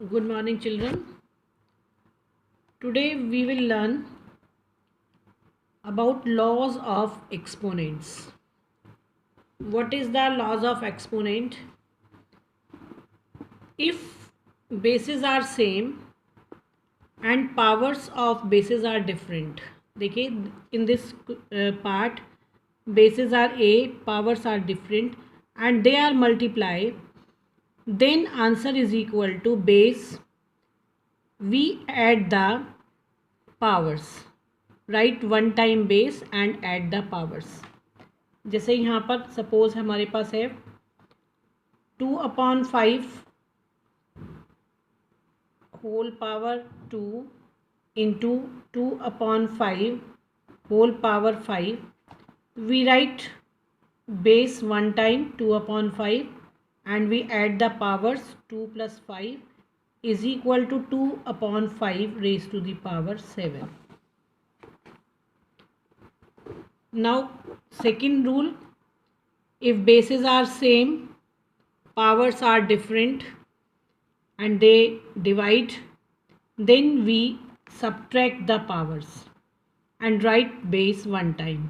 Good morning, children. Today we will learn about laws of exponents. What is the laws of exponent? If bases are same and powers of bases are different. देखिए in this part bases are a, powers are different and they are multiply, then answer is equal to base. We add the powers, write one time base and add the powers. जैसे यहाँ पर suppose हमारे पास है 2/5 whole power 2 into 2/5 whole power 5. We write base one time 2/5 and we add the powers 2 + 5 is equal to 2/5 raise to the power 7. Now second rule, if bases are same, powers are different and they divide, then we subtract the powers and write base one time.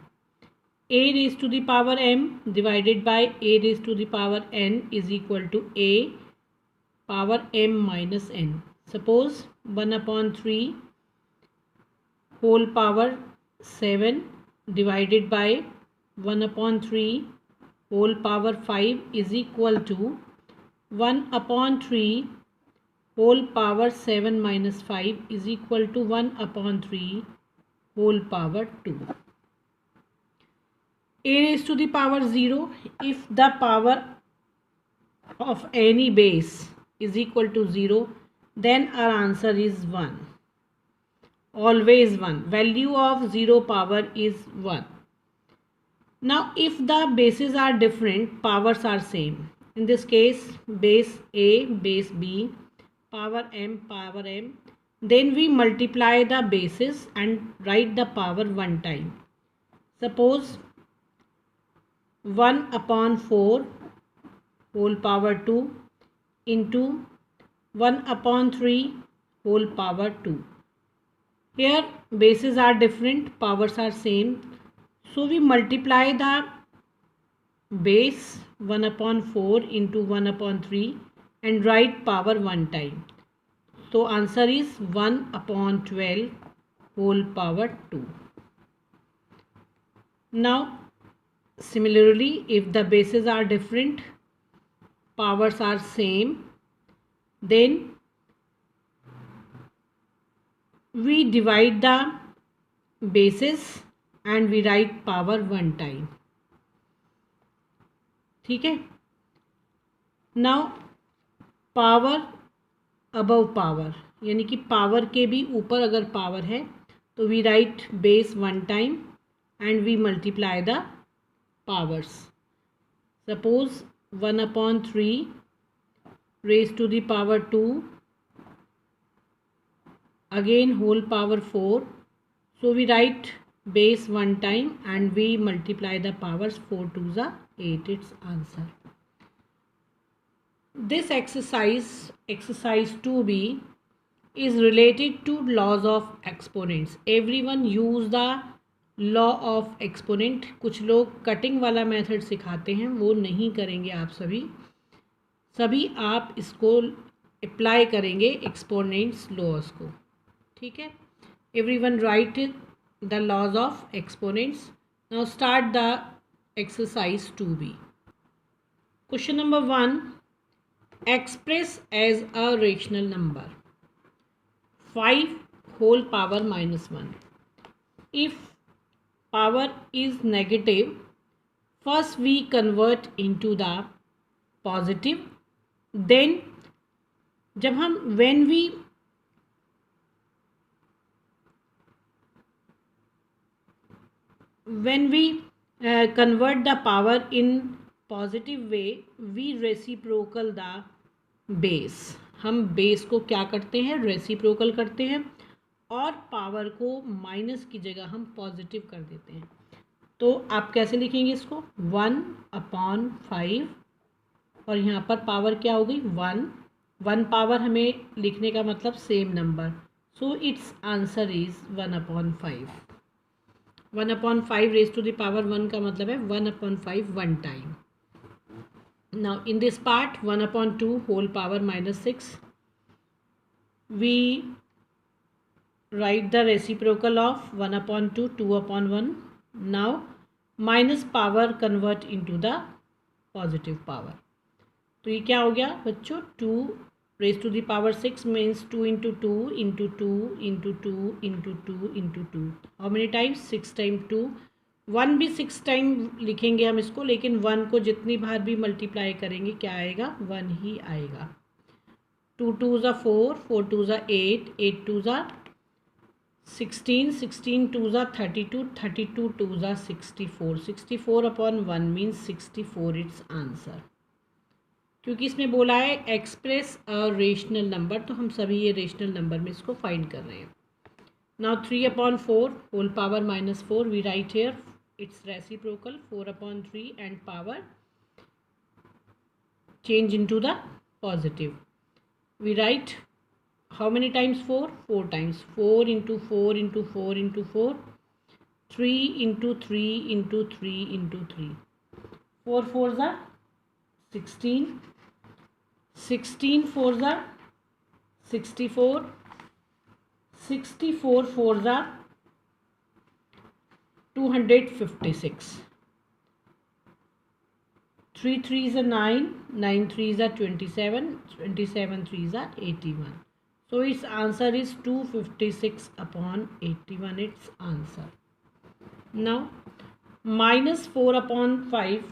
A raised to the power m divided by a raised to the power n is equal to a power m minus n. Suppose 1/3 whole power 7 divided by 1/3 whole power 5 is equal to 1/3 whole power 7 minus 5 is equal to 1/3 whole power 2. A raised to the power 0, if the power of any base is equal to 0, then our answer is 1. Always 1. Value of 0 power is 1. Now if the bases are different, powers are same. In this case base a, base b, power m, then we multiply the bases and write the power one time. Suppose 1/4 whole power 2 into 1/3 whole power 2. Here bases are different, powers are same, so we multiply the base 1/4 into 1/3 and write power one time. So answer is 1/12 whole power 2. Now similarly, if the bases are different, powers are same, then we divide the bases and we write power one time. ठीक है. Now power above power, यानी कि power के भी ऊपर अगर power है तो we write base one time and we multiply the powers. Suppose 1/3 raise to the power 2, again whole power 4, so we write base one time and we multiply the powers. 4 2s are 8, its answer. This exercise 2b is related to laws of exponents. Everyone use the law of exponent. कुछ लोग cutting वाला method सिखाते हैं, वो नहीं करेंगे आप सभी आप इसको अप्लाई करेंगे एक्सपोनेंट्स लॉज को. ठीक है. Everyone write the laws of exponents. Now start the exercise 2b. Question number 1. Express as a rational number 5 whole power minus 1. If power is negative, first we convert into the positive, then when we convert the power in positive way, we reciprocal the base. हम base को क्या करते हैं, reciprocal करते हैं और power को minus की जगह हम पॉजिटिव कर देते हैं. तो आप कैसे लिखेंगे इसको, 1/5 और यहाँ पर पावर क्या हो गई 1 1 पावर हमें लिखने का मतलब same number, so it's answer is 1/5। 1/5 raise to the power 1 का मतलब है 1/5 one time. Now in this part 1/2 whole power -6, we write the reciprocal of 1/2 2/1. Now minus power convert into the positive power। तो ये क्या हो गया बच्चों, 2 raise to the power 6 means 2 into 2 into 2 into 2 into 2 into 2। How many times, 6 time 2। 1 भी 6 time लिखेंगे हम इसको, लेकिन 1 को जितनी बार भी मल्टीप्लाई करेंगे क्या आएगा, 1 ही आएगा। 2 2 ज़ा 4, 4 2 ज़ा 8, 8 2 ज़ा 16, 16 2 ज़ा 32, 32 2 ज़ा 64, 64/1 मीन्स 64 इट्स आंसर। क्योंकि इसमें बोला है एक्सप्रेस अ रेशनल नंबर, तो हम सभी ये रेशनल नंबर में इसको फाइंड कर रहे हैं। Now 3/4 whole power -4, we write here it's reciprocal 4/3 and power change into the positive. We write how many times 4? 4 times. 4 into 4 into 4 into 4. 3 into 3 into 3 into 3. 4 4s are 16. 16 4s are 64. 64 4s are 256. 3 3s are 9, 9 3s are 27, 27 3s are 81. So its answer is 256/81, its answer. Now -4/5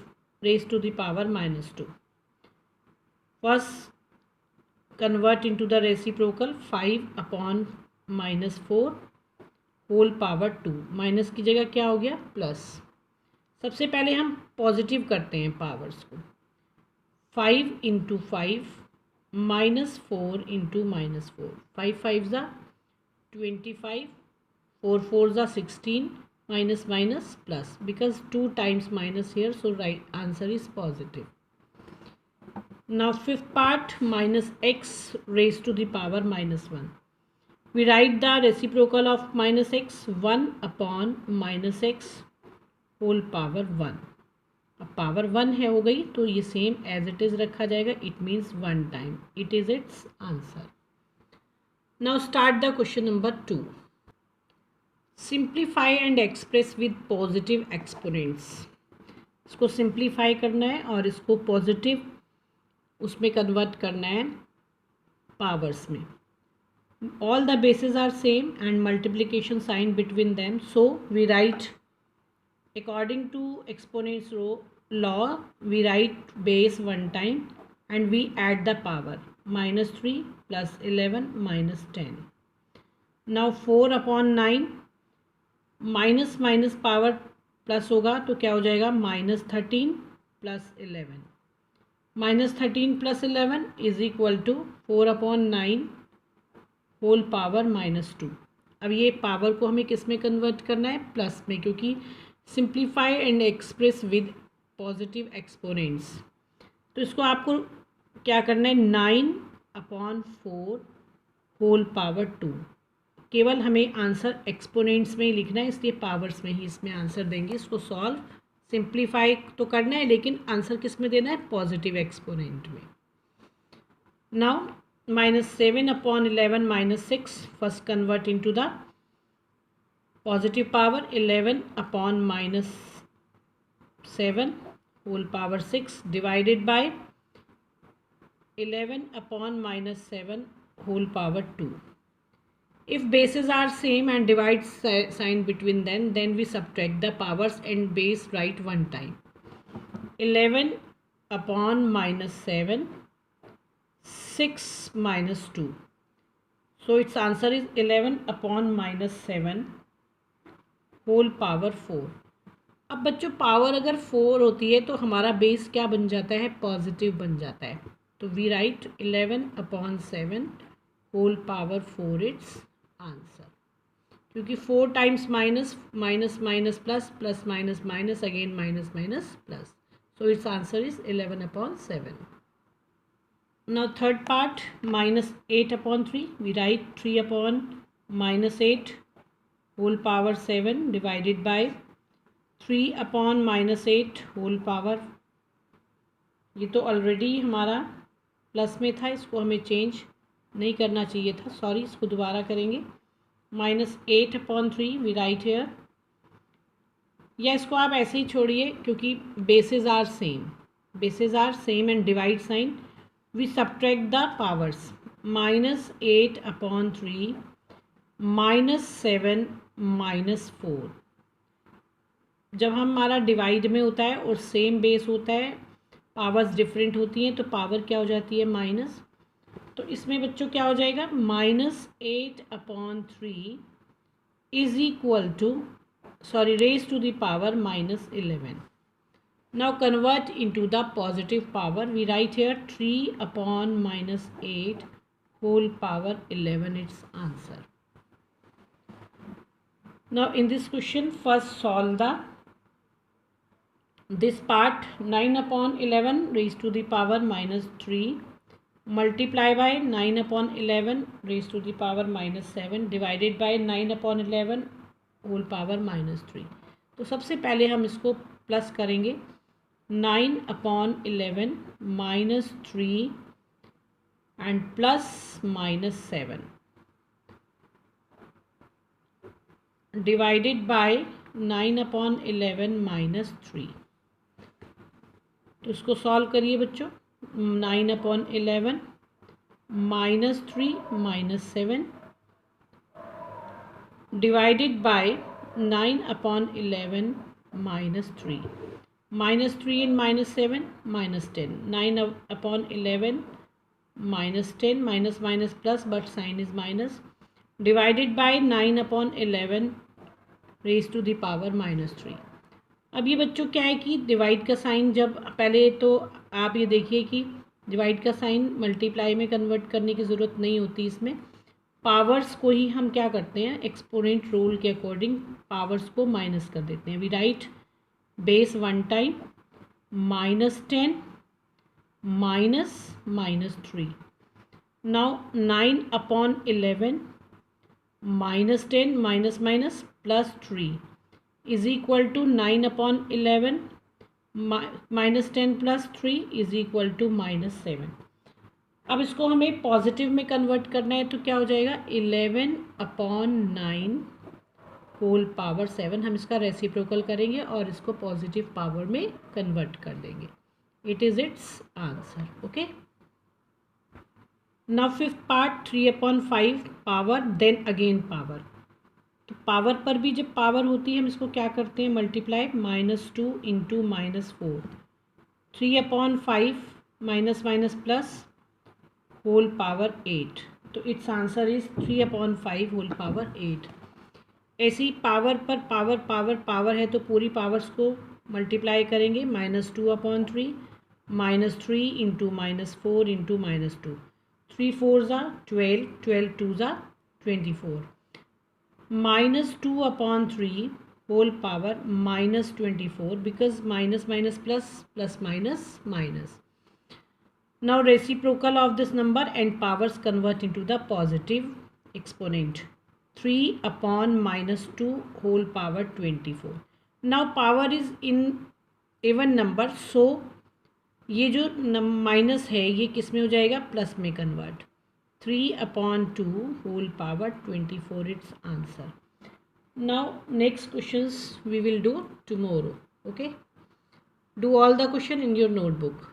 raised to the power -2. First convert into the reciprocal 5/-4 whole power 2। Minus की जगह क्या हो गया, plus. सबसे पहले हम positive करते हैं पावर्स को। 5 इंटू 5 -4 इंटू -4, 5 5 ज़ा 25, 4 4 ज़ा 16, minus minus plus, because 2 times minus here, so right answer is positive. Now fifth part -x raise to the power -1। We write the reciprocal of -x, 1/-x whole power 1। अब power 1 है हो गई, तो ये same as it is रखा जाएगा, it means 1 time, it is it's answer. Now start the question number 2। Simplify and express with positive exponents. इसको simplify करना है और इसको पॉजिटिव उसमें कन्वर्ट करना है पावर्स में। All the basis are same and multiplication sign between them, so we write according to exponents law, we write base one time and we add the power, -3 plus 11 minus 10. Now 4/9 minus minus power plus होगा तो क्या हो जाएगा, -13 plus 11। -13 plus 11 is equal to 4/9 whole power -2। अब ये power को हमें किस में कन्वर्ट करना है, प्लस में, क्योंकि simplify and express with positive exponents. तो इसको आपको क्या करना है, 9/4 होल पावर 2। केवल हमें आंसर एक्सपोनेंट्स में ही लिखना है, इसलिए पावर्स में ही इसमें आंसर देंगे। इसको सॉल्व सिंप्लीफाई तो करना है, लेकिन आंसर किस में देना है, पॉजिटिव एक्सपोनेंट में। Now -7/11 -6, first convert into the positive power, 11/-7 whole power 6 divided by 11/-7 whole power 2. If bases are same and divide sign between them, then we subtract the powers and base write one time. 11/-7, 6 minus 2. So its answer is 11/-7 whole power 4। अब बच्चों power अगर 4 होती है तो हमारा base क्या बन जाता है, पॉजिटिव बन जाता है। तो we write 11/7 whole power 4 it's answer. क्योंकि 4 times minus minus minus plus plus minus minus again minus minus plus, so it's answer is 11/7। Now third part, minus 8 upon 3. We write 3 upon minus 8 whole power 7 divided by 3 upon minus 8 whole power. ये तो already हमारा plus में था, इसको हमें change नहीं करना चाहिए था, सॉरी, इसको दोबारा करेंगे. Minus 8 upon 3 we write here, या इसको आप ऐसे ही छोड़िए क्योंकि bases are same and divide sign. We subtract the powers. Minus 8 upon 3 minus 7 minus 4. जब हमारा डिवाइड में होता है और सेम बेस होता है, पावर्स डिफरेंट होती हैं, तो पावर क्या हो जाती है? माइनस. तो इसमें बच्चों क्या हो जाएगा? Minus 8 upon 3 is equal to, sorry, raise to the power minus 11. Now convert into the positive power. We write here 3 upon minus 8 whole power 11, its answer. Now in this question, first solve this part. 9 upon 11 raised to the power minus 3 multiply by 9 upon 11 raised to the power minus 7 divided by 9 upon 11 whole power minus 3. तो सबसे पहले हम इसको plus करेंगे. 9 upon 11 minus 3 and plus minus 7 divided by 9 upon 11 minus 3. तो इसको solve करिए बच्चों. 9 upon 11 minus 3 minus 7 divided by 9 upon 11 minus 3. Minus 3 and minus 7 minus 10. 9 upon 11 minus 10, minus minus plus but sign is minus, divided by 9 upon 11 raised to the power minus 3. अब ये बच्चों क्या है कि डिवाइड का साइन, जब पहले तो आप ये देखिए कि डिवाइड का साइन मल्टीप्लाई में कन्वर्ट करने की ज़रूरत नहीं होती. इसमें पावर्स को ही हम क्या करते हैं, एक्सपोनेंट रूल के अकॉर्डिंग पावर्स को माइनस कर देते हैं. We write base one time minus 10 minus minus 3. Now 9 upon 11 minus 10 minus minus plus 3 is equal to 9 upon 11 minus 10 plus 3 is equal to minus 7. अब इसको हमें पॉजिटिव में कन्वर्ट करना है, तो क्या हो जाएगा? 11 अपॉन 9 होल पावर 7. हम इसका रेसिप्रोकल करेंगे और इसको पॉजिटिव पावर में कन्वर्ट कर देंगे. It is it's answer. Okay. Now fifth part, 3 upon 5 power then again power. तो पावर पर भी जब पावर होती है हम इसको क्या करते हैं? Multiply. Minus 2 into minus 4. 3 upon 5 minus minus plus whole power 8. तो it's answer is 3 upon 5 whole power 8. ऐसी पावर पर पावर पावर पावर है तो पूरी पावर्स को मल्टीप्लाई करेंगे. Minus 2 upon 3 minus 3 into minus 4 into minus 2. 3 4 ज़ा 12, 12 2 ज़ा 24. Minus 2 upon 3 whole power minus 24 because minus minus plus plus minus minus. Now reciprocal of this number and powers convert into the positive exponent. 3 upon minus 2 whole power 24. Now power is in even number, so ये जो minus है ये किस में हो जाएगा? Plus में convert. 3 upon 2 whole power 24 its answer. Now next questions we will do tomorrow. Okay, do all the question in your notebook.